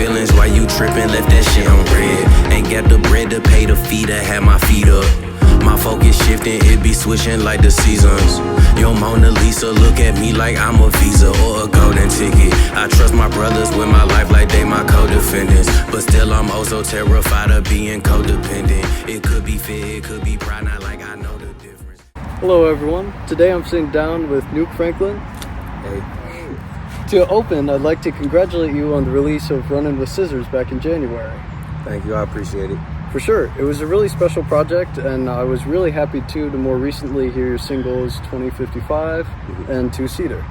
feelings while you trippin', left that shit on red. Ain't got the bread to pay the fee to have my feet up. My focus shifting, it be switching like the seasons. Yo, Mona Lisa, look at me like I'm a visa or a golden ticket. I trust my brothers with my life like they my co-defendants. But still I'm also terrified of being codependent. It could be fear, it could be pride, not like I know the difference. Hello everyone, today I'm sitting down with Nuke Franklin. Hey. To open, I'd like to congratulate you on the release of Runnin' with Scissors back in January. Thank you, I appreciate it. For sure, it was a really special project, and I was really happy too to more recently hear your singles 2055 and Two Seater.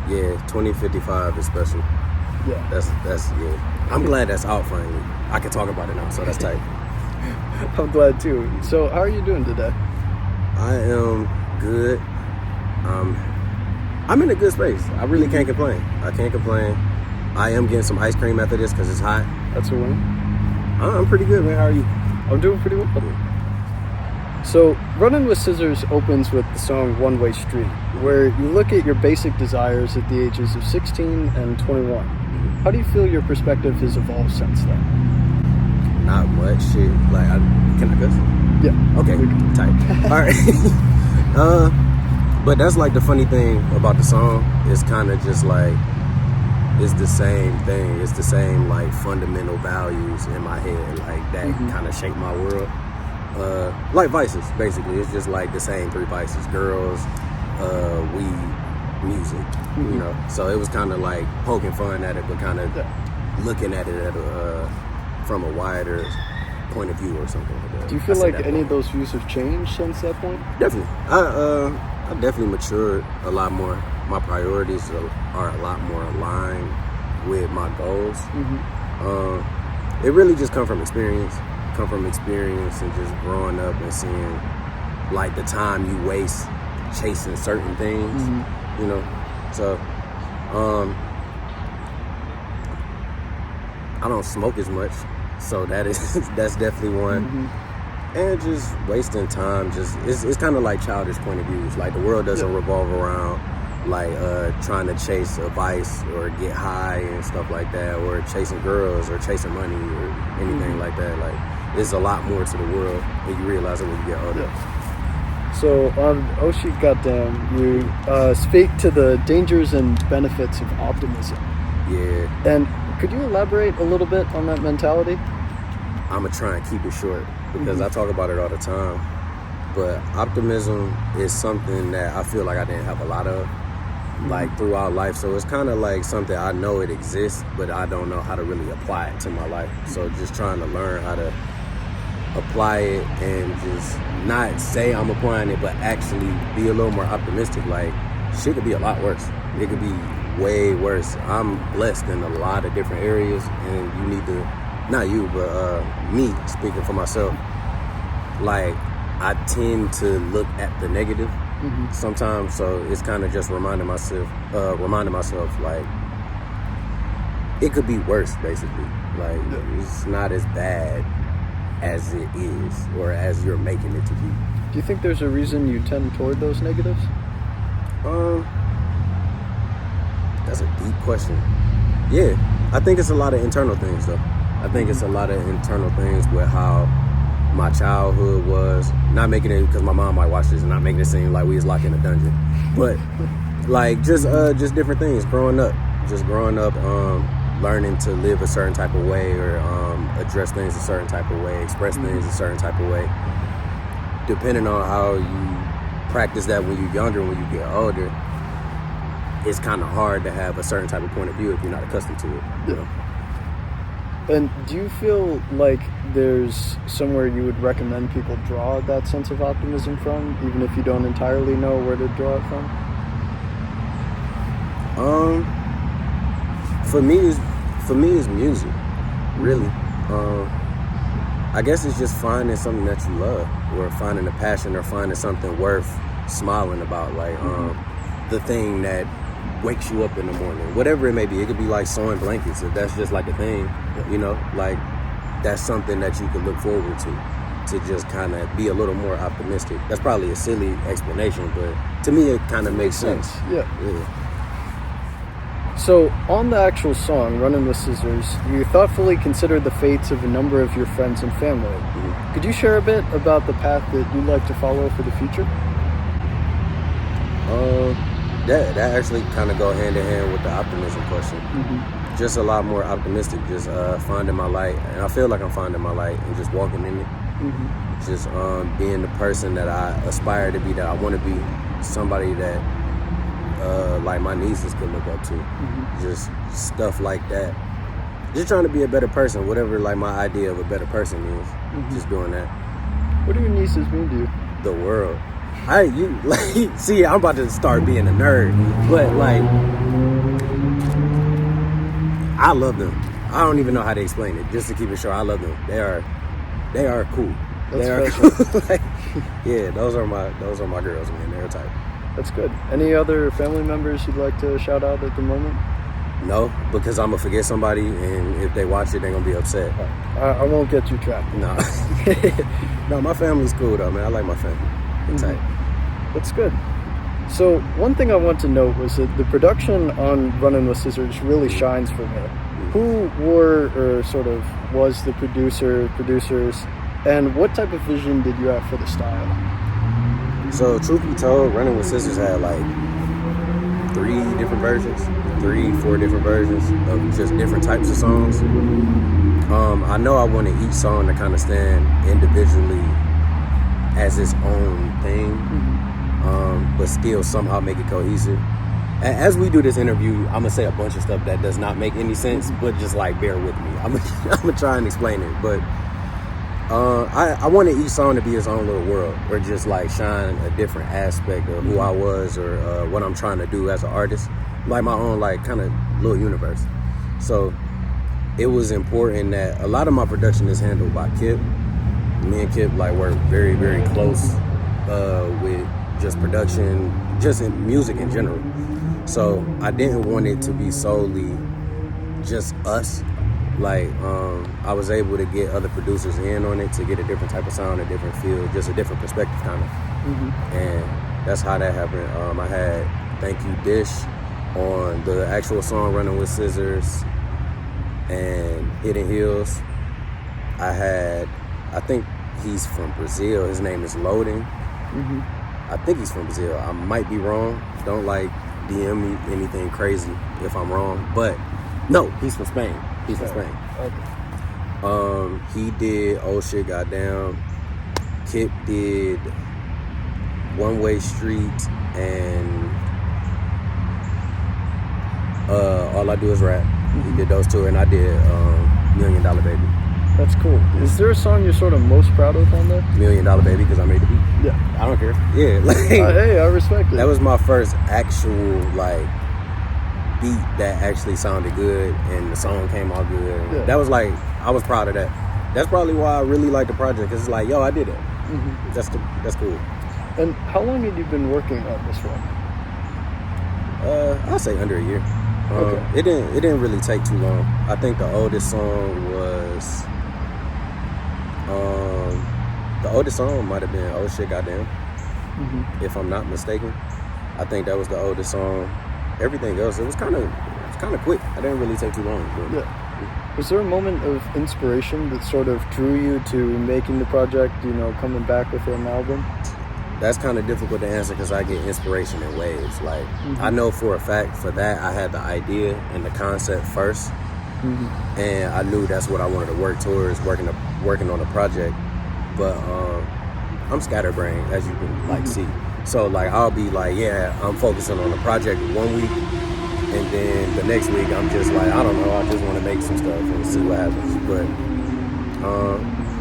Yeah, 2055 is special. Yeah. That's yeah. I'm glad that's out finally. I can talk about it now, so that's tight. I'm glad too. So how are you doing today? I am good. I'm in a good space. I really can't complain. I can't complain. I am getting some ice cream after this because it's hot. That's a win. I'm pretty good, man. How are you? I'm doing pretty well. So, Runnin' with Scissors opens with the song One Way Street, where you look at your basic desires at the ages of 16 and 21. How do you feel your perspective has evolved since then? Not much shit. Like, can I cuss? Yeah. Okay, tight. All right. But that's like the funny thing about the song. It's kind of just like, it's the same thing. It's the same like fundamental values in my head, like that kind of shape my world. Like vices, basically. It's just like the same three vices: girls, weed, music. You know. So it was kind of like poking fun at it, but kind of looking at it from a wider point of view or something like that. Do you feel like any of those views have changed since that point? Definitely. I definitely matured a lot more. My priorities are a lot more aligned with my goals. It really just come from experience and just growing up and seeing like the time you waste chasing certain things, you know. So I don't smoke as much, so that's definitely one. And just wasting time, it's kind of like childish point of views. Like the world doesn't revolve around like trying to chase a vice or get high and stuff like that, or chasing girls or chasing money or anything like that. Like there's a lot more to the world, and you realize it when you get older. So on Oh Shit Goddamn, you speak to the dangers and benefits of optimism. Yeah. And could you elaborate a little bit on that mentality? I'm gonna try and keep it short because I talk about it all the time. But optimism is something that I feel like I didn't have a lot of like throughout life. So it's kind of like something I know it exists, but I don't know how to really apply it to my life. So just trying to learn how to apply it and just not say I'm applying it, but actually be a little more optimistic. Like shit could be a lot worse. It could be way worse. I'm blessed in a lot of different areas, and you need to, not you, but me speaking for myself, like I tend to look at the negative sometimes, so it's kind of just reminding myself like it could be worse, basically. Like it's not as bad as it is or as you're making it to be. Do you think there's a reason you tend toward those negatives? That's a deep question. Yeah, I think it's a lot of internal things though. I think it's a lot of internal things with how my childhood was. Not making it, because my mom might watch this, and not making it seem like we was locked in a dungeon. But like just different things growing up. Learning to live a certain type of way, or address things a certain type of way, express things a certain type of way. Depending on how you practice that when you're younger, when you get older, it's kind of hard to have a certain type of point of view if you're not accustomed to it. You know? And do you feel like there's somewhere you would recommend people draw that sense of optimism from, even if you don't entirely know where to draw it from? For me, it's music, really. I guess it's just finding something that you love, or finding a passion, or finding something worth smiling about, like the thing that wakes you up in the morning, whatever it may be. It could be like sewing blankets, if that's just like a thing, you know, like that's something that you could look forward to just kind of be a little more optimistic. That's probably a silly explanation, but to me it kind of makes sense. Yeah. So, on the actual song, Running with Scissors, you thoughtfully considered the fates of a number of your friends and family. Mm-hmm. Could you share a bit about the path that you'd like to follow for the future? That actually kind of go hand in hand with the optimism question. Mm-hmm. Just a lot more optimistic, just finding my light. And I feel like I'm finding my light and just walking in it. Mm-hmm. Just being the person that I aspire to be, that I want to be, somebody that like my nieces could look up to. Mm-hmm. Just stuff like that. Just trying to be a better person, whatever like my idea of a better person is. Mm-hmm. Just doing that. What do your nieces mean to you? The world. See, I'm about to start being a nerd, but like, I love them. I don't even know how to explain it. Just to keep it short, I love them. They are cool. They are cool. Like, yeah, those are my girls, man. They're tight. That's good. Any other family members you'd like to shout out at the moment? No, because I'm gonna forget somebody, and if they watch it, they're gonna be upset. I won't get you trapped. No, no, my family's cool though, man. I like my family. They're tight. That's good. So one thing I want to note was that the production on Running with Scissors really shines for me. Who were or sort of was the producers, and what type of vision did you have for the style? So truth be told, Running with Scissors had like 4 different versions of just different types of songs. I know I wanted each song to kind of stand individually as its own thing, but still somehow make it cohesive. As we do this interview, I'm gonna say a bunch of stuff that does not make any sense, but just like bear with me. I'm gonna try and explain it, but I wanted each song to be its own little world, or just like shine a different aspect of who I was, or what I'm trying to do as an artist, like my own like kind of little universe. So it was important that a lot of my production is handled by Kip. Me and Kip like work very, very close with just production, just in music in general. So I didn't want it to be solely just us. Like I was able to get other producers in on it to get a different type of sound, a different feel, just a different perspective kind of. And that's how that happened. I had Thank You Dish on the actual song Running with Scissors and Hidden Hills. I think he's from Brazil. His name is Loading. I think he's from Brazil. I might be wrong. Don't like DM me anything crazy if I'm wrong. But no, he's from Spain. He's from Spain. Okay. He did Oh Shit Goddamn. Kip did One Way Street and All I Do Is Rap. He did those two, and I did $1 Million Baby. That's cool. Is there a song you're sort of most proud of on there? $1 Million Baby, because I made the beat. Yeah. I don't care. Yeah. Like, hey, I respect it. That was my first actual like beat that actually sounded good, and the song came out good. Yeah. That was like, I was proud of that. That's probably why I really like the project, because it's like, yo, I did it. That's cool. And how long had you been working on this one? I'll say under a year. Okay. It didn't really take too long. I think the oldest song was might have been Oh Shit Goddamn, if I'm not mistaken. I think that was the oldest song. Everything else, it was kind of quick. I didn't really take too long. But, yeah. Was there a moment of inspiration that sort of drew you to making the project, coming back with an album? That's kind of difficult to answer, because I get inspiration in waves. Like, I know for a fact for that I had the idea and the concept first, and I knew that's what I wanted to work towards, working on a project. But I'm scatterbrained, as you can like see. So like I'll be like, yeah, I'm focusing on the project 1 week, and then the next week I'm just like, I don't know, I just want to make some stuff and see what happens. But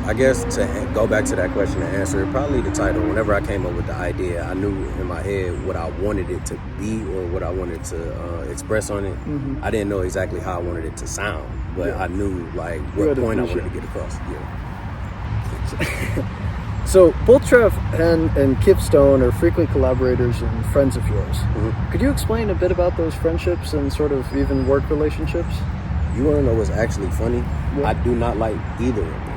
I guess to go back to that question and answer it, probably the title. Whenever I came up with the idea, I knew in my head what I wanted it to be, or what I wanted to express on it. I didn't know exactly how I wanted it to sound, but I knew like what point I wanted to get across. Yeah. So both Trev and Kip Stone are frequent collaborators and friends of yours. Could you explain a bit about those friendships and sort of even work relationships? You want to know what's actually funny? Yeah. I do not like either of them.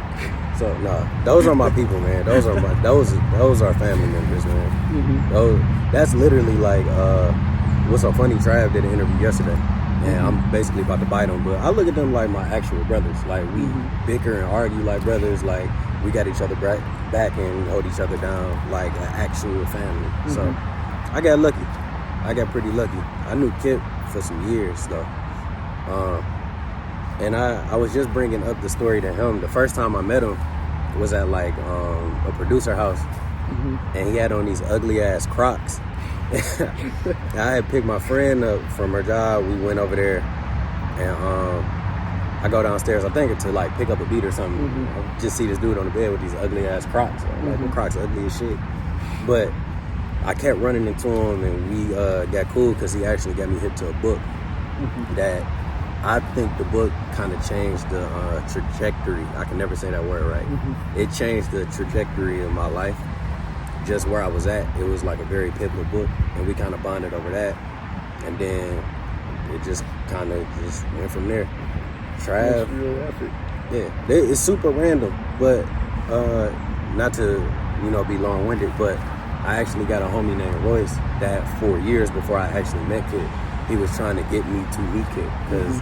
So no, those are my people, man. Those are family members, man. That's literally like what's so funny. Trav did an interview yesterday, and I'm basically about to bite them. But I look at them like my actual brothers. Like we bicker and argue like brothers. Like we got each other back and hold each other down like an actual family. So I got lucky. I got pretty lucky. I knew Kip for some years though. And I was just bringing up the story to him. The first time I met him was at like a producer house, and he had on these ugly ass Crocs. I had picked my friend up from her job. We went over there, and I go downstairs. I think to like pick up a beat or something. I just see this dude on the bed with these ugly ass Crocs. Like the Crocs ugly as shit. But I kept running into him, and we got cool because he actually got me hip to a book that I think the book kind of changed the trajectory. I can never say that word right. It changed the trajectory of my life. Just where I was at, it was like a very pivotal book, and we kind of bonded over that, and then it just kind of just went from there. Trav, really epic. Yeah, it's super random, but not to be long-winded, but I actually got a homie named Royce that for years before I actually met Kid, he was trying to get me to meet Kid because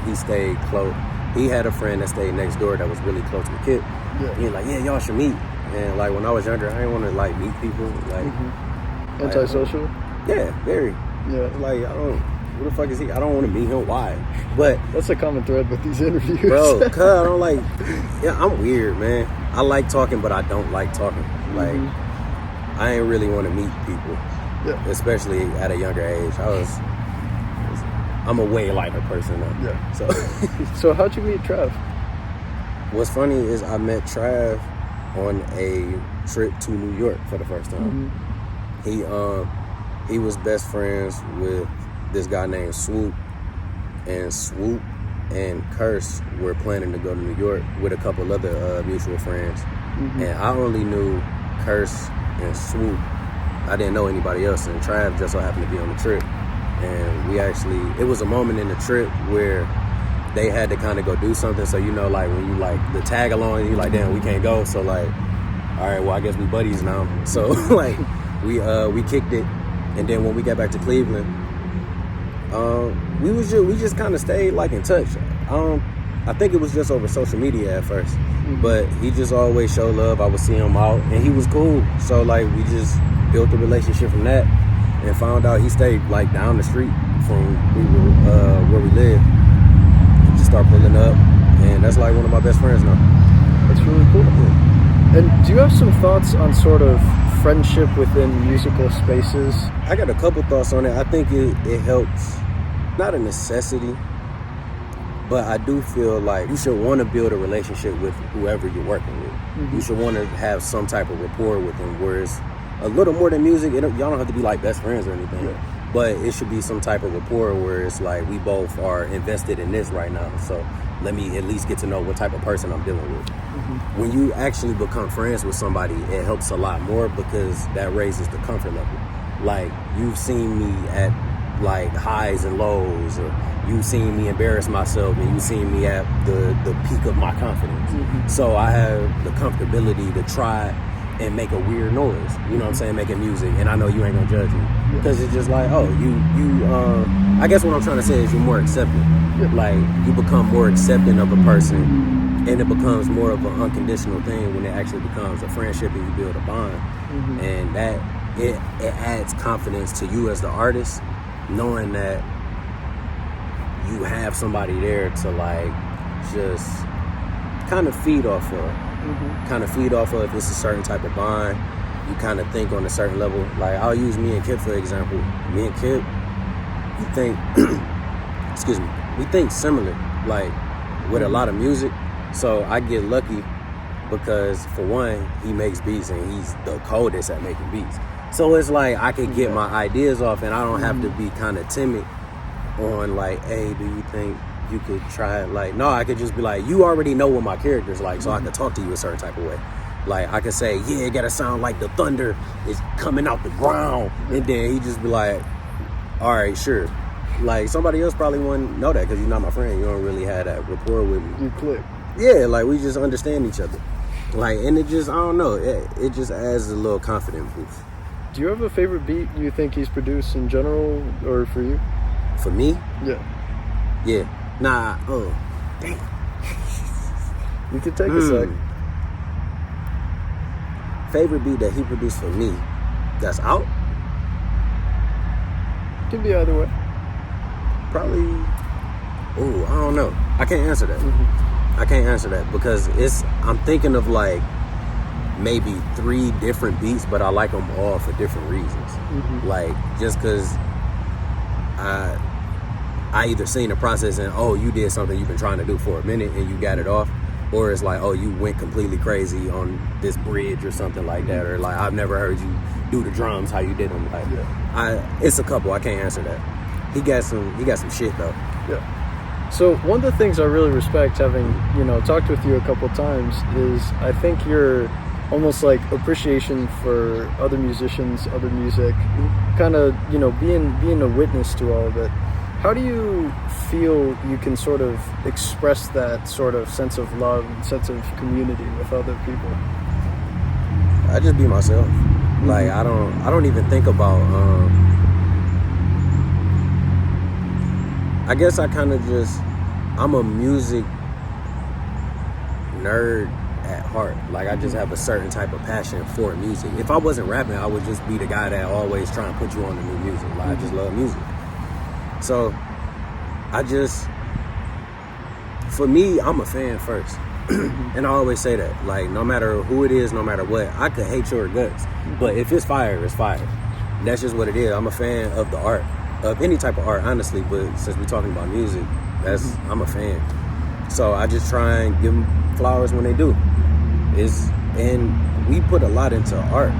he stayed close. He had a friend that stayed next door that was really close with Kid. He was like, yeah, y'all should meet. And like when I was younger, I didn't want to like meet people. Like antisocial. Yeah, very. Yeah. Like I don't. Who the fuck is he? I don't want to meet him. Why? But that's a common thread with these interviews, bro. Cause I don't like. Yeah, I'm weird, man. I like talking, but I don't like talking. Like I ain't really want to meet people. Yeah. Especially at a younger age. I'm a way lighter person now. Yeah. So. So how'd you meet Trav? What's funny is I met Trav on a trip to New York for the first time. He was best friends with this guy named Swoop, and Swoop and Curse were planning to go to New York with a couple other mutual friends. And I only knew Curse and Swoop. I didn't know anybody else, and Trav just so happened to be on the trip. And it was a moment in the trip where they had to kind of go do something. So, like when you like the tag along, you like, damn, we can't go. So like, all right, well, I guess we buddies now. So like we kicked it. And then when we got back to Cleveland, we just kind of stayed like in touch. I think it was just over social media at first, but he just always showed love. I would see him out and he was cool. So like we just built a relationship from that, and found out he stayed like down the street from where we lived. Start pulling up, and that's like one of my best friends now. That's really cool. And do you have some thoughts on sort of friendship within musical spaces? I got a couple thoughts on it. I think it helps, not a necessity, but I do feel like you should want to build a relationship with whoever you're working with. You should want to have some type of rapport with them, where it's a little more than music. Y'all don't have to be like best friends or anything. But it should be some type of rapport where it's like we both are invested in this right now. So let me at least get to know what type of person I'm dealing with. When you actually become friends with somebody, it helps a lot more because that raises the comfort level. Like you've seen me at like highs and lows, or you've seen me embarrass myself, and you've seen me at the peak of my confidence. So I have the comfortability to try and make a weird noise, you know what I'm saying, making music, and I know you ain't gonna judge me, because it's just like, oh, I guess what I'm trying to say is you're more accepting. Like, you become more accepting of a person, and it becomes more of an unconditional thing when it actually becomes a friendship and you build a bond. And that, it adds confidence to you as the artist, knowing that you have somebody there to, like, just kind of feed off of. If it's a certain type of bond, you kind of think on a certain level. Like, I'll use me and Kip for example. Me and Kip, we think we think similar, like with a lot of music. So I get lucky because, for one, he makes beats and he's the coldest at making beats. So it's like I can get my ideas off, and I don't have to be kind of timid on like, hey, do you think you could try it? Like, no, I could just be like, you already know what my character's like, so I could talk to you a certain type of way. Like, I could say, yeah, it gotta sound like the thunder is coming out the ground, and then he just be like, all right, sure. Like, somebody else probably wouldn't know that because you're not my friend. You don't really have that rapport with me. You click. Yeah, like, we just understand each other. Like, and it just, I don't know, it just adds a little confidence boost. Do you have a favorite beat you think he's produced in general, or for you? For me? Yeah. Yeah. Nah. Oh, damn. You can take a sec. Favorite beat that he produced for me that's out? Can be either way. Probably. Oh, I don't know. I can't answer that. I can't answer that because I'm thinking of like maybe 3 different beats, but I like them all for different reasons. Like just because I either seen the process and you did something you've been trying to do for a minute and you got it off, or it's like you went completely crazy on this bridge or something like that, or like I've never heard you do the drums how you did them. Like it's a couple. I can't answer that. He got some shit though. Yeah. So one of the things I really respect, having talked with you a couple times, is I think your almost like appreciation for other musicians, other music, kind of being a witness to all of it. How do you feel you can sort of express that sort of sense of love and sense of community with other people? I just be myself. Like I don't even think about I guess I'm a music nerd at heart. Like I just have a certain type of passion for music. If I wasn't rapping, I would just be the guy that always try and put you on the new music. Like I just love music. So for me, I'm a fan first. And I always say that, like, no matter who it is, no matter what, I could hate your guts, but if it's fire, it's fire. That's just what it is. I'm a fan of the art, of any type of art, honestly, but since we're talking about music, I'm a fan. So I just try and give them flowers when they do. And we put a lot into art,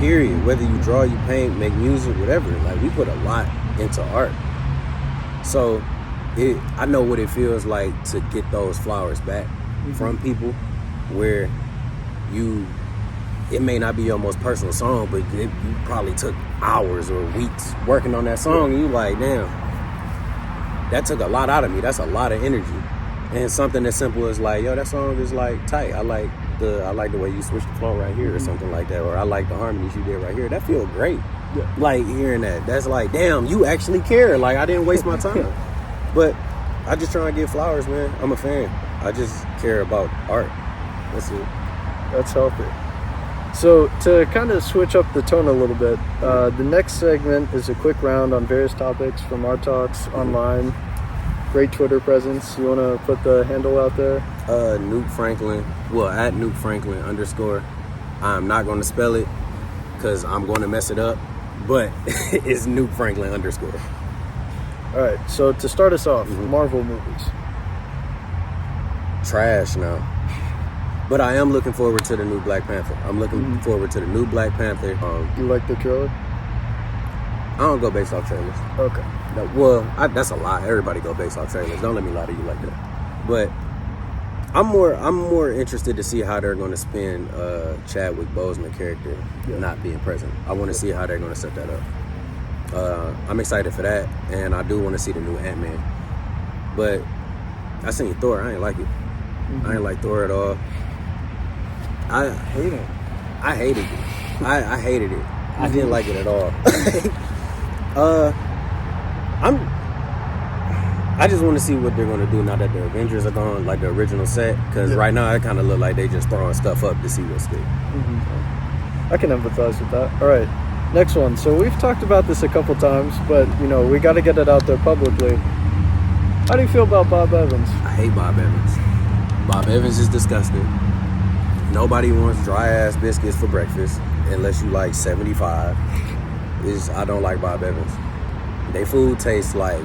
period. Whether you draw, you paint, make music, whatever, like we put a lot into art. So I know what it feels like to get those flowers back from people, where it may not be your most personal song, but you probably took hours or weeks working on that song, and you like, damn, that took a lot out of me. That's a lot of energy. And something as simple as like, yo, that song is like tight. I like the way you switched the flow right here, or something like that, or I like the harmonies you did right here. That feels great. Yeah. Like hearing that, that's like, damn, you actually care. Like I didn't waste my time. But I just try and give flowers, man. I'm a fan. I just care about art. That's it. That's healthy. So to kind of switch up the tone a little bit, the next segment is a quick round on various topics from our talks online. Great Twitter presence. You want to put the handle out there? Nuke Franklin. Well, at Nuke Franklin _. I'm not going to spell it because I'm going to mess it up, but it's Nuke Franklin _. All right. So to start us off, Marvel movies. Trash now. But I am looking forward to the new Black Panther. I'm looking forward to the new Black Panther. You like the trailer? I don't go based off trailers. Okay. Well, that's a lie. Everybody go based off trailers. Don't let me lie to you like that. But I'm more interested to see how they're going to spin Chadwick Boseman character not being present. I want to see how they're going to set that up. I'm excited for that, and I do want to see the new Ant-Man. But I seen Thor. I ain't like it. I ain't like Thor at all. I hate it. I hated it. I hated it. I didn't like it at all. I just want to see what they're going to do now that the Avengers are gone, like the original set, because right now it kind of look like they just throwing stuff up to see what's good. I can empathize with that. All right, next one. So we've talked about this a couple times, but we got to get it out there publicly. How do you feel about Bob Evans? I hate Bob Evans. Bob Evans is disgusting. Nobody wants dry ass biscuits for breakfast unless you like 75. I don't like Bob Evans. They food tastes like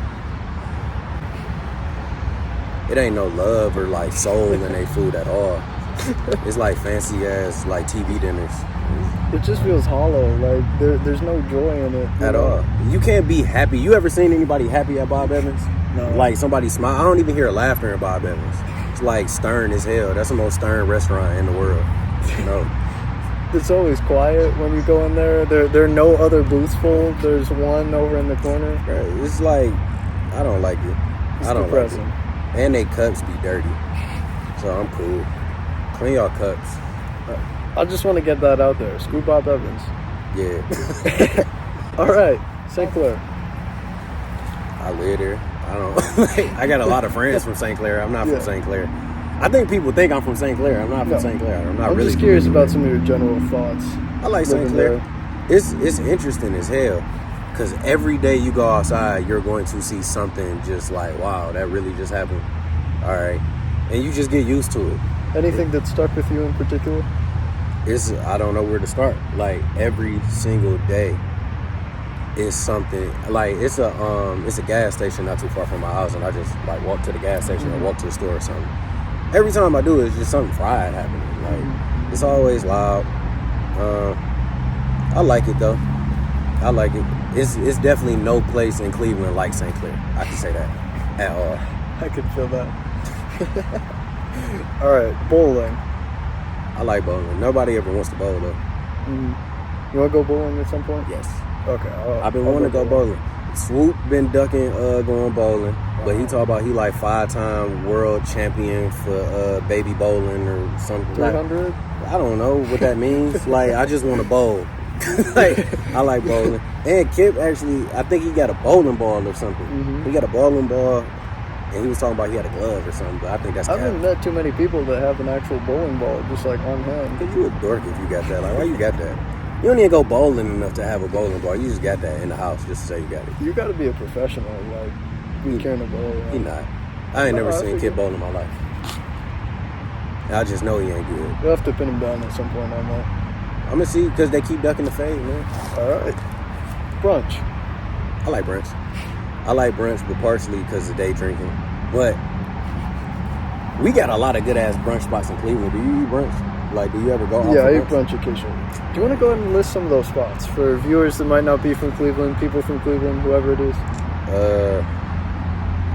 it ain't no love or like soul in their food at all. It's like fancy ass like TV dinners. It just feels hollow. Like there's no joy in it at all. You can't be happy. You ever seen anybody happy at Bob Evans? No. Like somebody smile. I don't even hear laughter in Bob Evans. It's like stern as hell. That's the most stern restaurant in the world. It's always quiet when you go in there. There are no other booths full. There's one over in the corner. It's like, I don't like it. I don't depressing. Like it. And they cups be dirty. So I'm cool. Clean your cups. I just want to get that out there. Screw Bob Evans. Yeah. All right, St. Clair. I live there. I don't. Like, I got a lot of friends from St. Clair. I'm not from St. Clair. I think people think I'm from St. Clair. I'm not from St. Clair. I'm not I'm really. just curious about some of your general thoughts. I like St. Clair. It's interesting as hell because every day you go outside, you're going to see something just like, wow, that really just happened. All right, and you just get used to it. Anything that stuck with you in particular? I don't know where to start. Like every single day is something. Like it's a gas station not too far from my house, and I just like walk to the gas station or walk to the store or something. Every time I do it, it's just something fried happening. Like it's always loud. I like it though. I like it. It's definitely no place in Cleveland like St. Clair. I can say that at all. I can feel that. All right, bowling. I like bowling. Nobody ever wants to bowl though. You want to go bowling at some point? Yes. Okay. I've been wanting to go bowling. Swoop been ducking going bowling, but he talk about he like 5-time world champion for baby bowling or something. 300? Like, I don't know what that means. Like I just want to bowl. Like I like bowling. And Kip actually, I think he got a bowling ball or something. He got a bowling ball, and he was talking about he had a glove or something. But I think that's. I haven't met too many people that have an actual bowling ball just like on hand. Cause you a dork if you got that. Like why you got that? You don't even go bowling enough to have a bowling ball. You just got that in the house just to say you got it. You got to be a professional, like be carrying a bowl. He not. I ain't never seen Kip bowl in my life. I just know he ain't good. You'll have to pin him down at some point on that. I'm gonna see because they keep ducking the fade, man. All right. Brunch. I like brunch. I like brunch, but partially because of day drinking. But we got a lot of good ass brunch spots in Cleveland. Do you eat brunch? Like, do you ever go out? Yeah, I eat brunch occasionally. Do you want to go ahead and list some of those spots for viewers that might not be from Cleveland, people from Cleveland, whoever it is?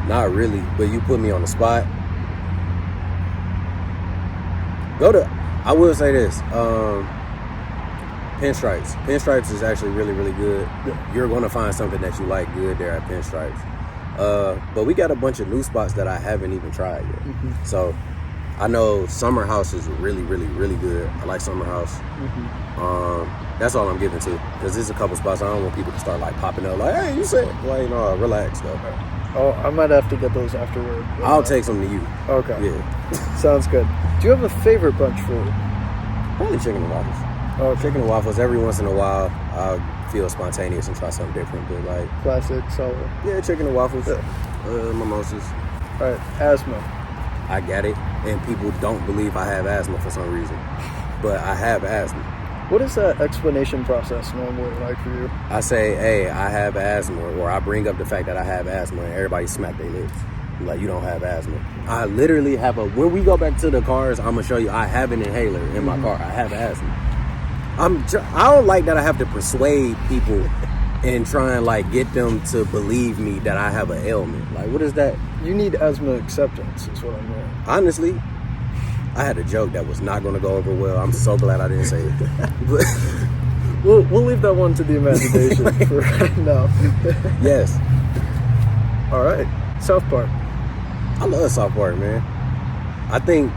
Not really, but you put me on the spot. I will say this, Pinstripes. Pinstripes is actually really, really good. Yeah. You're going to find something that you like good there at Pinstripes. But we got a bunch of new spots that I haven't even tried yet. So I know Summer House is really, really, really good. I like Summer House. That's all I'm giving to, because there's a couple spots I don't want people to start like popping up like, hey, you said, like, no, relax though. Oh, I might have to get those afterward. I'll take some to you. Okay. Yeah. Sounds good. Do you have a favorite brunch food? Probably chicken and waffles. Oh, chicken and waffles. Every once in a while, I'll feel spontaneous and try something different. But like classic, solid. Yeah, chicken and waffles. Yeah. Mimosas. All right, asthma. I got it, and people don't believe I have asthma for some reason, but I have asthma. What is that explanation process normally like for you? I say, hey, I have asthma, or I bring up the fact that I have asthma, and everybody smack their lips. Like, you don't have asthma. I literally have when we go back to the cars, I'm going to show you, I have an inhaler in my car. I have asthma. I don't like that I have to persuade people and try and, like, get them to believe me that I have an ailment. Like, what is that? You need asthma acceptance is what I'm hearing. Honestly, I had a joke that was not going to go over well. I'm so glad I didn't say it. But we'll leave that one to the imagination for right now. Yes. All right. South Park. I love South Park, man. I think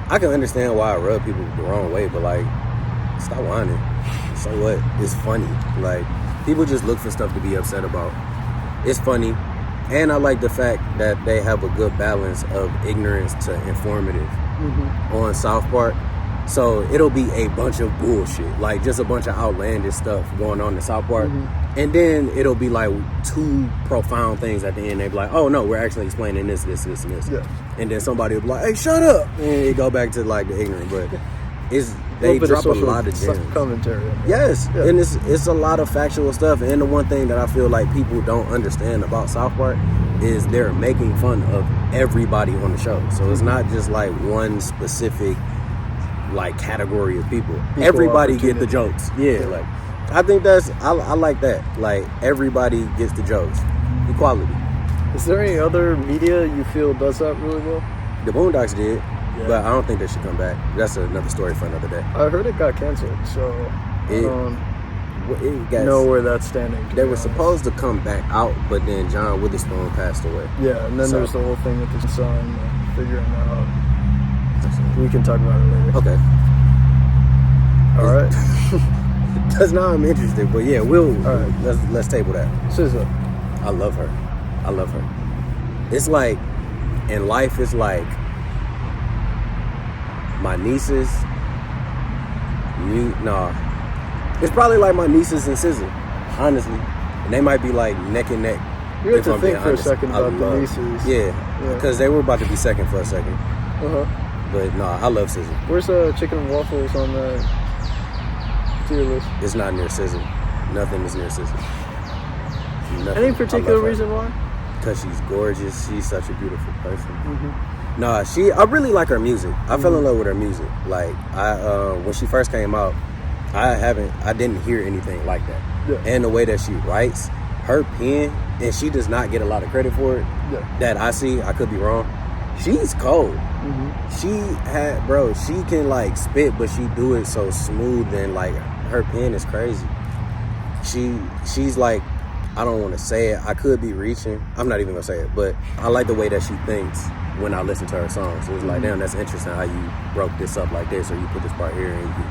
I can understand why I rub people the wrong way, but like, stop whining. So what? It's funny. Like, people just look for stuff to be upset about. It's funny. And I like the fact that they have a good balance of ignorance to informative on South Park. So it'll be a bunch of bullshit, like just a bunch of outlandish stuff going on in South Park. And then it'll be like two profound things at the end. They'll be like, oh no, we're actually explaining this, and this. Yeah. And then somebody will be like, hey, shut up. And it go back to like the ignorant. But they drop a lot of gems. Commentary. Yes. Yeah. And it's a lot of factual stuff. And the one thing that I feel like people don't understand about South Park is they're making fun of everybody on the show. So it's not just like one specific like category of people. Everybody get the jokes. Yeah, like I think I like that. Like everybody gets the jokes. Equality. Is there any other media you feel does that really well? The Boondocks did, but I don't think they should come back. That's another story for another day. I heard it got canceled, so I don't know where that's standing. They were supposed to come back out, but then John Witherspoon passed away. Yeah, and then there's the whole thing with his son figuring that out. We can talk about it later. Okay. All right. Because now I'm interested, but yeah, all right. Let's table that. SZA. I love her. I love her. It's like, in life, it's like my nieces. It's probably like my nieces and SZA, honestly. And they might be like neck and neck. You have to think for a second about the nieces. Yeah, because they were about to be second for a second. But no, I love SZA. Where's chicken and waffles on the tier list? It's not near SZA. Nothing is near SZA. Nothing. Any particular reason why? Because she's gorgeous. She's such a beautiful person. I really like her music. I fell in love with her music. Like when she first came out, I didn't hear anything like that. Yeah. And the way that she writes, her pen, and she does not get a lot of credit for it. Yeah. That I see, I could be wrong. She's cold. She can like spit, but she do it so smooth, and like her pen is crazy. She's like, I don't want to say it. I could be reaching. I'm not even gonna say it, but I like the way that she thinks when I listen to her songs. It was like, damn, that's interesting how you broke this up like this, or you put this part here, and you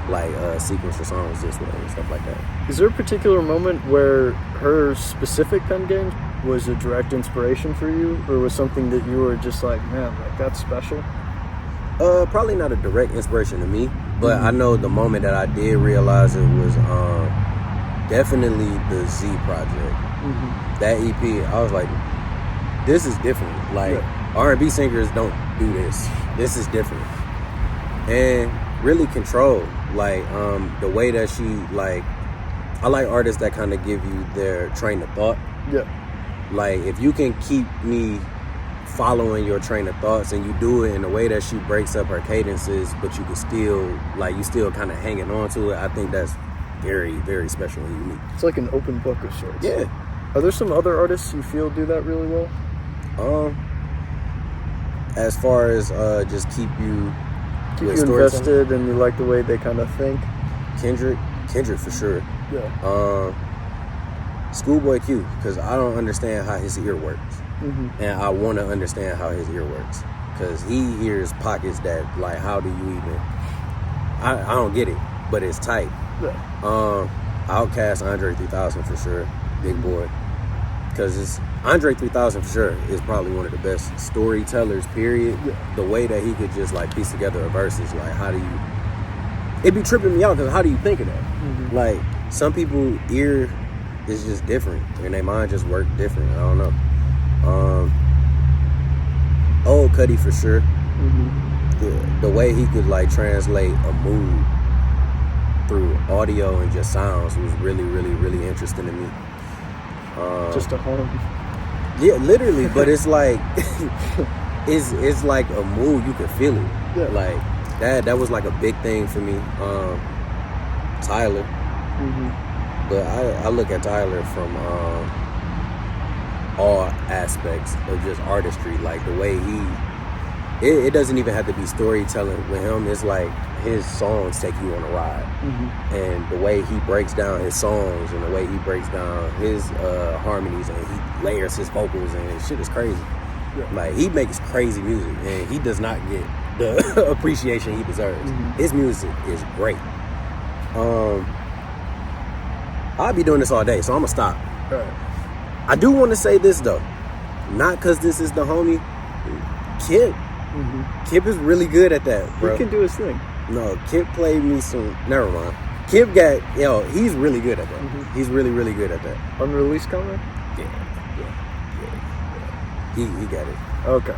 like sequence your songs this way and stuff like that. Is there a particular moment where her specific pen game was a direct inspiration for you, or was something that you were just like, man, like that's special? Probably not a direct inspiration to me, but I know the moment that I did realize it was definitely the Z project. That EP, I was like, this is different. Like R&B singers don't do this. This is different. And really Control, like the way that she, like, I like artists that kind of give you their train of thought. Yeah. Like if you can keep me following your train of thoughts, and you do it in a way that she breaks up her cadences, but you can still, like, you still kind of hanging on to it, I think that's very, very special and unique. It's like an open book of sorts. Yeah. Are there some other artists you feel do that really well? As far as just keep you invested, and you like the way they kind of think. Kendrick for sure. Yeah. Schoolboy Q, because I don't understand how his ear works, and I want to understand how his ear works, because he hears pockets that, like, how do you even? I don't get it, but it's tight. Yeah. Outkast, Andre 3000 for sure, big boy, because it's Andre 3000 for sure is probably one of the best storytellers. Period. Yeah. The way that he could just like piece together a verse is like, how do you? It be tripping me out, because how do you think of that? Like some people ear is just different, and their mind just work different. I don't know. Old Cuddy for sure. The way he could like translate a mood through audio and just sounds was really, really, really interesting to me. Just a home. Yeah, literally, but it's like it's like a mood, you can feel it. Yeah. Like that was like a big thing for me. Tyler. But I look at Tyler from all aspects of just artistry, like the way it doesn't even have to be storytelling with him. It's like his songs take you on a ride, and the way he breaks down his songs, and the way he breaks down his harmonies, and he layers his vocals, and shit is crazy. Yeah. Like he makes crazy music, and he does not get the appreciation he deserves. His music is great. I'll be doing this all day, so I'm gonna stop. All right. I do want to say this though, not because this is the homie. Kip. Kip is really good at that, bro. He can do his thing. No, Kip played me some. Never mind. Kip he's really good at that. He's really, really good at that. Unreleased comment? Yeah. He got it. Okay.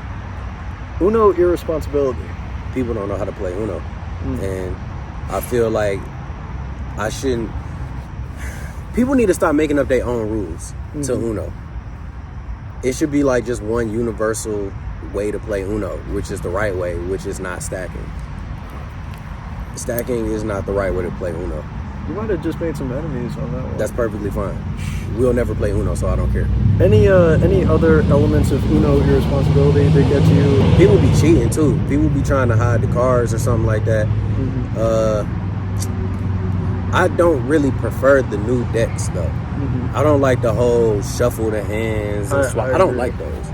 Uno irresponsibility. People don't know how to play Uno, and I feel like I shouldn't. People need to stop making up their own rules to Uno. It should be like just one universal way to play Uno, which is the right way, which is not stacking. Stacking is not the right way to play Uno. You might have just made some enemies on that one. That's perfectly fine. We'll never play Uno, so I don't care. Any other elements of Uno irresponsibility that get you? People be cheating too. People be trying to hide the cards or something like that. I don't really prefer the new decks though. I don't like the whole shuffle the hands and swap. I don't like those.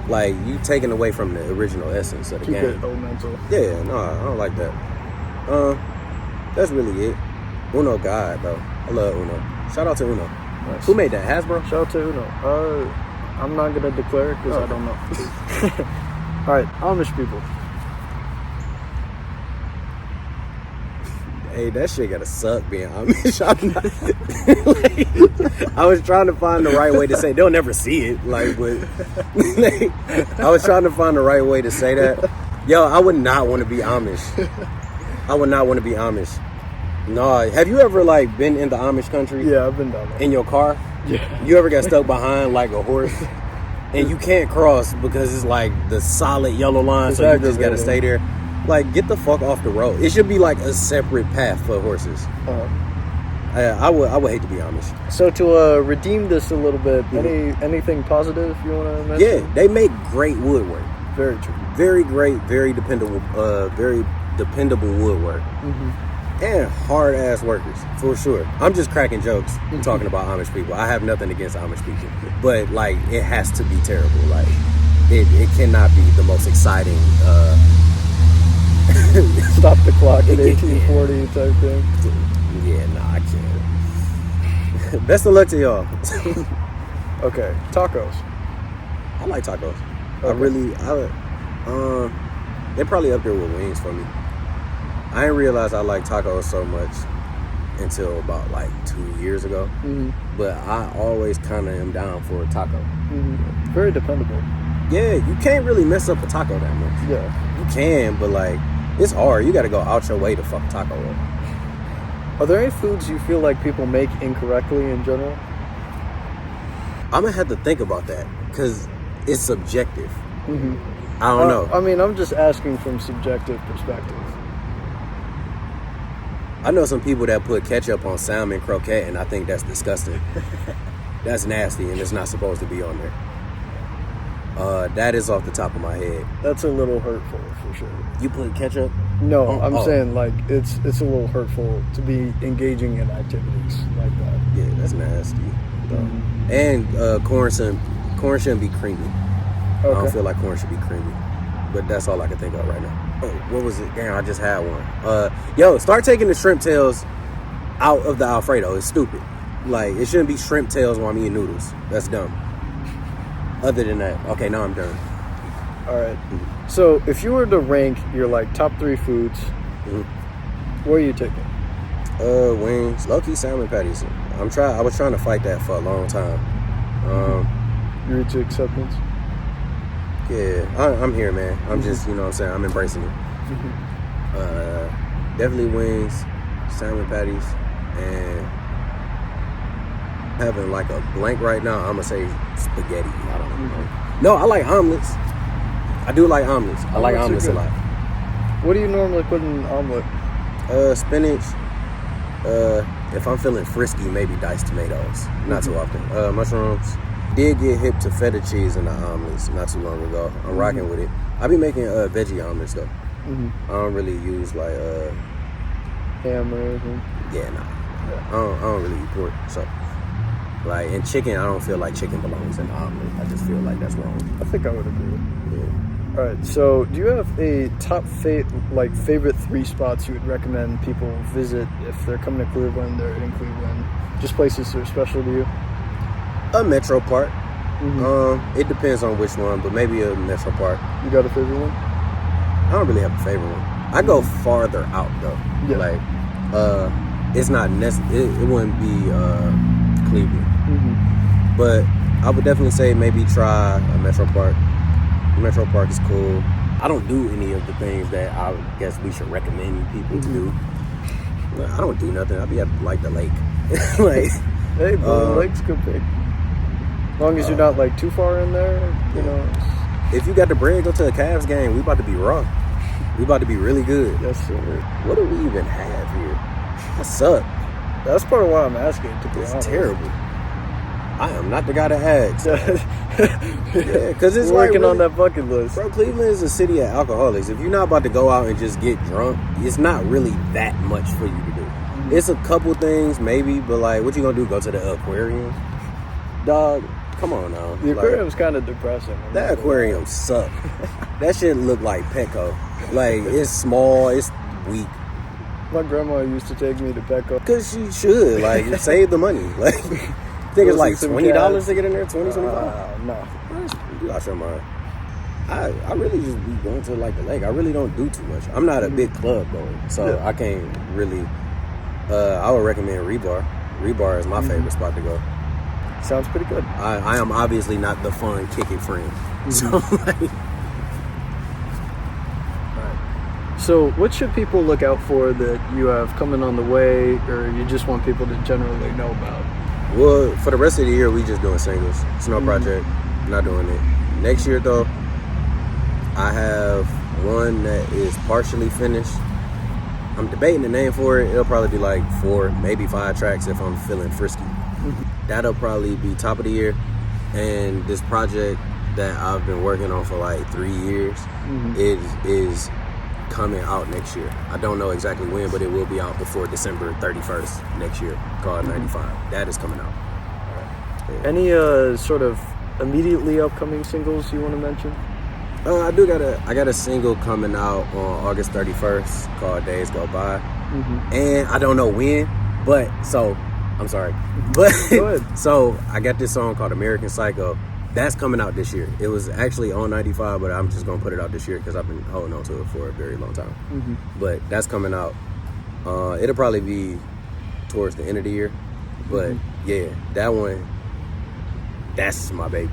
Like, you taking away from the original essence of the game. Keep it elemental. Yeah, no, I don't like that. That's really it. Uno God though. I love Uno. Shout out to Uno. Nice. Who made that? Hasbro? Shout out to Uno. I'm not gonna declare it because I don't know. All right, Amish people. Hey, that shit gotta suck being Amish. I was trying to find the right way to say. They'll never see it. Like, but I was trying to find the right way to say that. Yo, I would not want to be Amish. I would not want to be Amish. No, have you ever like been in the Amish country? Yeah, I've been down there. In your car? Yeah. You ever got stuck behind like a horse? And you can't cross because it's like the solid yellow line, so you just gotta stay there. Like, get the fuck off the road. It should be like a separate path for horses. I would hate to be Amish. So to redeem this a little bit, anything positive you want to mention? Yeah, they make great woodwork. Very true. Very great, very dependable woodwork. And hard ass workers, for sure. I'm just cracking jokes talking about Amish people. I have nothing against Amish people, but like it has to be terrible. Like it cannot be the most exciting. Stop the clock at 1840 type thing. Yeah, nah, I can't. Best of luck to y'all. Okay, tacos. I like tacos. Okay. They're probably up there with wings for me. I didn't realize I like tacos so much until about like 2 years ago. But I always kind of am down for a taco. Very dependable. Yeah, you can't really mess up a taco that much. Yeah. You can, but like, it's hard. You got to go out your way to fuck a taco up. Are there any foods you feel like people make incorrectly in general? I'm going to have to think about that because it's subjective. I don't know. I mean, I'm just asking from subjective perspective. I know some people that put ketchup on salmon croquette, and I think that's disgusting. That's nasty, and it's not supposed to be on there. That is off the top of my head. That's a little hurtful, for sure. You put ketchup? No, I'm saying, like, it's a little hurtful to be engaging in activities like that. Yeah, that's nasty. And corn shouldn't be creamy. Okay. I don't feel like corn should be creamy. But that's all I can think of right now. Oh, what was it? Damn, I just had one. Yo, start taking the shrimp tails out of the Alfredo. It's stupid. Like, it shouldn't be shrimp tails while I'm eating noodles. That's dumb. Other than that, okay, now I'm done. All right. So, if you were to rank your like top 3 foods, what are you taking? Wings, low-key salmon patties. I was trying to fight that for a long time. You reach acceptance? Yeah, I'm here, man. I'm just, you know what I'm saying, I'm embracing it. Definitely wings, salmon patties, and having like a blank right now, I'm gonna say spaghetti. I don't know. No, I like omelets. I do like omelets. I like omelets a lot. What do you normally put in an omelet? Spinach. If I'm feeling frisky, maybe diced tomatoes. Not too often. Mushrooms. Did get hip to feta cheese in the omelets not too long ago. I'm rocking with it. I be making veggie omelets though. I don't really use like ham or anything. Yeah, nah. I don't really eat pork. So like, and chicken, I don't feel like chicken belongs in the omelet. I just feel like that's wrong. I think I would agree. Yeah. All right. So, do you have a top favorite 3 spots you would recommend people visit if they're coming to Cleveland or in Cleveland? Just places that are special to you. A Metro Park. It depends on which one, but maybe a Metro Park. You got a favorite one? I don't really have a favorite one. I go farther out though. Yeah. Like, it's not it wouldn't be Cleveland. But I would definitely say maybe try a Metro Park. Metro Park is cool. I don't do any of the things that I guess we should recommend people to do. I don't do nothing. I'll be at like the lake. Like, hey, the lake's good pick. As long as you're not like too far in there, you know. If you got the bread, go to a Cavs game. We about to be raw. We about to be really good. Yes, sir. What do we even have here? What's up? That's part of why I'm asking, to be honest. It's terrible. I am not the guy to ask. Yeah, because it's working like on that bucket list. Bro, Cleveland is a city of alcoholics. If you're not about to go out and just get drunk, it's not really that much for you to do. It's a couple things, maybe, but like, what you gonna do? Go to the aquarium? Dog, come on now. The aquarium's kind of depressing. That aquarium sucks. That shit look like Petco. Like, it's small, it's weak. My grandma used to take me to Petco. Because she should, like, save the money. Like, I think it's like some $20 gas. to get in there, 20, 25. No. You lost your mind. I really just be going to like the lake. I really don't do too much. I'm not a big club though, so I can't really. I would recommend Rebar. Rebar is my favorite spot to go. Sounds pretty good. I am obviously not the fun kick it friend, so like. So, what should people look out for that you have coming on the way, or you just want people to generally know about? Well, for the rest of the year, we just doing singles. It's no project. Not doing it. Next year, though, I have one that is partially finished. I'm debating the name for it. It'll probably be like 4, maybe 5 tracks if I'm feeling frisky. That'll probably be top of the year. And this project that I've been working on for like 3 years is coming out next year. I don't know exactly when, but it will be out before December 31st next year, called 95. That is coming out. Yeah. Any sort of immediately upcoming singles you want to mention? I got a single coming out on August 31st called Days Go By. And I don't know when, but I'm sorry. But Go ahead. So I got this song called American Psycho. That's coming out this year. It was actually on 95, but I'm just gonna put it out this year because I've been holding on to it for a very long time. But that's coming out. It'll probably be towards the end of the year. But yeah, that one, that's my baby.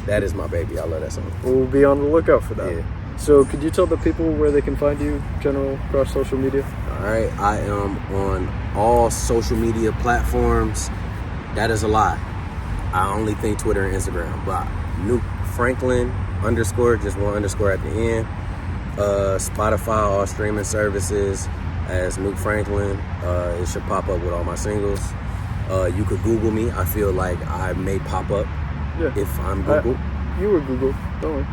That is my baby. I love that song. We'll be on the lookout for that. Yeah. So, could you tell the people where they can find you, general, across social media? All right, I am on all social media platforms. That is a lie. I only think Twitter and Instagram, but Nuke Franklin _ just one underscore at the end. Spotify, all streaming services as Nuke Franklin. It should pop up with all my singles. You could Google me. I feel like I may pop up if I'm Google. You were Google. Don't worry.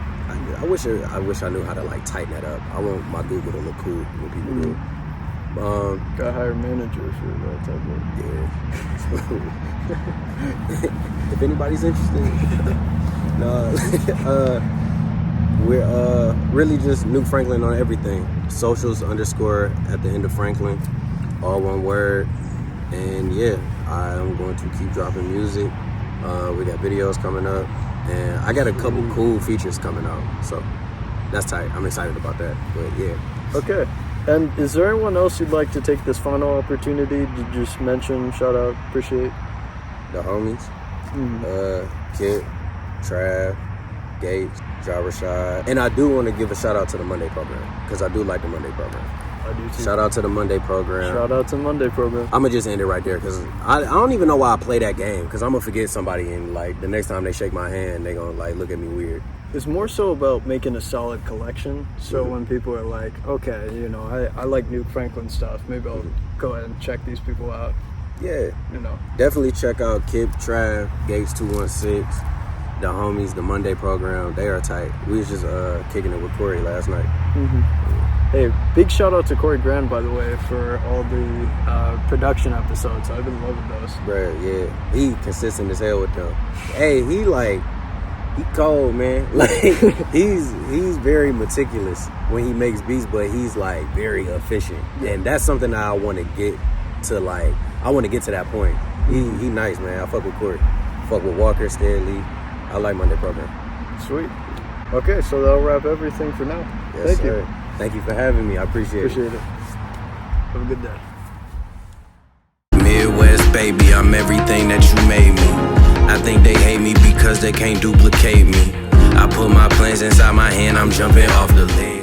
I wish I knew how to like tighten that up. I want my Google to look cool when people do it. Gotta hire a manager for that type of. Yeah. If anybody's interested, no. We're really just Nuke Franklin on everything. Socials _ at the end of Franklin, all one word. And yeah, I'm going to keep dropping music. We got videos coming up, and I got a couple cool features coming out. So that's tight. I'm excited about that. But yeah. Okay. And is there anyone else you'd like to take this final opportunity to just mention, shout out, appreciate? The homies, Kip, Trav, Gates, Jarrashad. And I do want to give a shout out to the Monday program, because I do like the Monday program. I do too. Shout out to the Monday program. Shout out to the Monday program. I'm going to just end it right there, because I don't even know why I play that game, because I'm going to forget somebody, and like the next time they shake my hand, they're going to like look at me weird. It's more so about making a solid collection. So when people are like, okay, you know, I like Nuke Franklin stuff, maybe I'll go ahead and check these people out. Yeah. You know. Definitely check out Kip, Trav, Gates 216, the homies, the Monday program. They are tight. We was just kicking it with Corey last night. Hey, big shout out to Corey Grand, by the way, for all the production episodes. I've been loving those. Bruh, yeah. He consistent as hell with them. Hey, he cold, man. Like he's very meticulous when he makes beats, but he's like very efficient. And that's something that I want to get to. Like I want to get to that point. He nice, man. I fuck with Corey. Fuck with Walker, Stanley. I like Monday program. Sweet. Okay, so that'll wrap everything for now. Yes, Thank you. Thank you for having me. I appreciate it. Have a good day. Midwest, baby, I'm everything that you made me. I think they hate me because they can't duplicate me. I put my plans inside my hand, I'm jumping off the ledge.